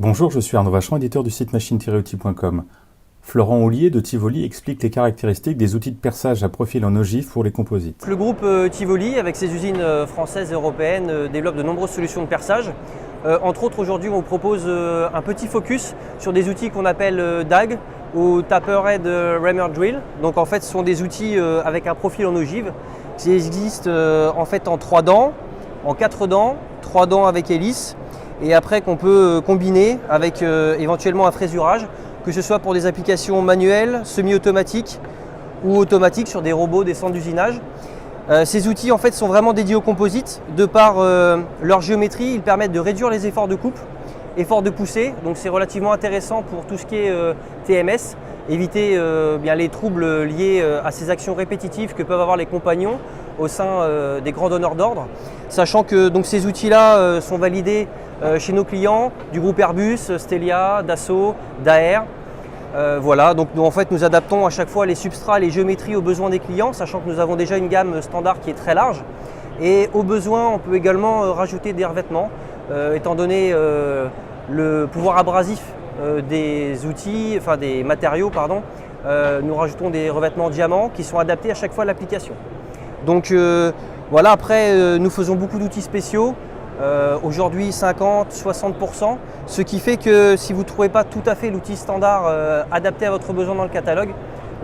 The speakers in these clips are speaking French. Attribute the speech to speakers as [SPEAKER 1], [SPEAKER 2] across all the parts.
[SPEAKER 1] Bonjour, je suis Arnaud Vachon, éditeur du site machine-outil.com. Florent Houllier de Tivoli explique les caractéristiques des outils de perçage à profil en ogive pour les composites.
[SPEAKER 2] Le groupe Tivoli, avec ses usines françaises et européennes, développe de nombreuses solutions de perçage. Entre autres, aujourd'hui, on vous propose un petit focus sur des outils qu'on appelle DAG ou Taperhead Rammer Drill. Donc en fait, ce sont des outils avec un profil en ogive qui existent en fait en 3 dents, en 4 dents, 3 dents avec hélice, et après qu'on peut combiner avec éventuellement un frésurage, que ce soit pour des applications manuelles, semi-automatiques ou automatiques sur des robots, des centres d'usinage. Ces outils en fait sont vraiment dédiés aux composites. De par leur géométrie, ils permettent de réduire les efforts de coupe, efforts de poussée. Donc c'est relativement intéressant pour tout ce qui est TMS, éviter bien les troubles liés à ces actions répétitives que peuvent avoir les compagnons au sein des grands donneurs d'ordre. Sachant que donc, ces outils-là sont validés chez nos clients du groupe Airbus, Stelia, Dassault, Daher. Voilà, donc en fait nous adaptons à chaque fois les substrats, les géométries aux besoins des clients, sachant que nous avons déjà une gamme standard qui est très large. Et au besoin, on peut également rajouter des revêtements, étant donné le pouvoir abrasif des outils, enfin des matériaux, pardon. Nous rajoutons des revêtements diamants qui sont adaptés à chaque fois à l'application. Donc voilà, après nous faisons beaucoup d'outils spéciaux. Aujourd'hui 50-60%, ce qui fait que si vous ne trouvez pas tout à fait l'outil standard adapté à votre besoin dans le catalogue,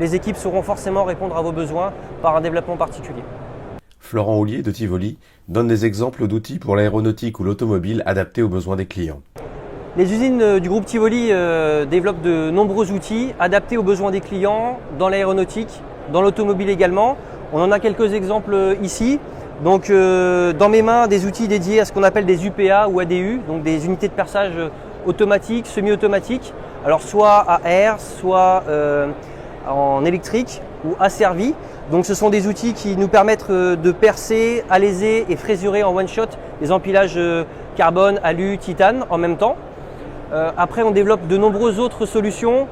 [SPEAKER 2] les équipes sauront forcément répondre à vos besoins par un développement particulier.
[SPEAKER 3] Florent Houllier de Tivoli donne des exemples d'outils pour l'aéronautique ou l'automobile adaptés aux besoins des clients.
[SPEAKER 2] Les usines du groupe Tivoli développent de nombreux outils adaptés aux besoins des clients dans l'aéronautique, dans l'automobile également. On en a quelques exemples ici. Donc dans mes mains, des outils dédiés à ce qu'on appelle des UPA ou ADU, donc des unités de perçage automatiques, semi-automatiques, alors soit à air, soit en électrique ou asservis. Donc ce sont des outils qui nous permettent de percer, alaiser et frésurer en one shot des empilages carbone, alu, titane en même temps. Après on développe de nombreuses autres solutions,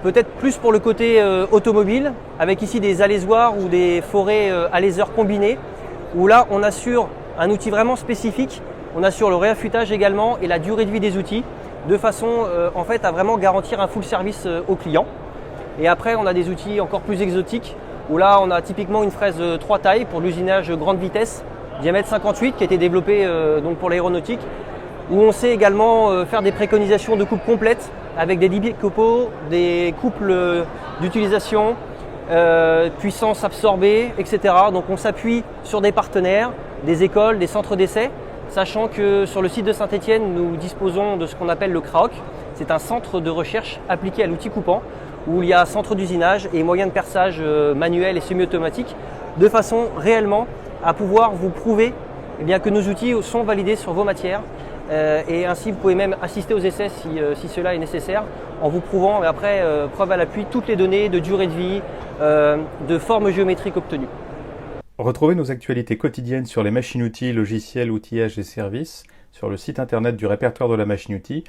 [SPEAKER 2] peut-être plus pour le côté automobile, avec ici des alaisoirs ou des forêts alaiseurs combinés, où là on assure un outil vraiment spécifique, on assure le réaffûtage également et la durée de vie des outils, de façon en fait à vraiment garantir un full service au client. Et après on a des outils encore plus exotiques, où là on a typiquement une fraise 3 tailles pour l'usinage grande vitesse, diamètre 58, qui a été développé donc pour l'aéronautique, où on sait également faire des préconisations de coupe complète avec des débits de copeaux, des couples d'utilisation, puissance absorbée, etc. Donc on s'appuie sur des partenaires, des écoles, des centres d'essai, sachant que sur le site de Saint-Étienne, nous disposons de ce qu'on appelle le CRAOC. C'est un centre de recherche appliqué à l'outil coupant, où il y a centre d'usinage et moyens de perçage manuel et semi-automatique, de façon réellement à pouvoir vous prouver que nos outils sont validés sur vos matières. Et ainsi vous pouvez même assister aux essais si cela est nécessaire, en vous prouvant, mais après preuve à l'appui, toutes les données de durée de vie, de forme géométrique obtenues.
[SPEAKER 1] Retrouvez nos actualités quotidiennes sur les machines-outils, logiciels, outillages et services sur le site internet du répertoire de la machine-outil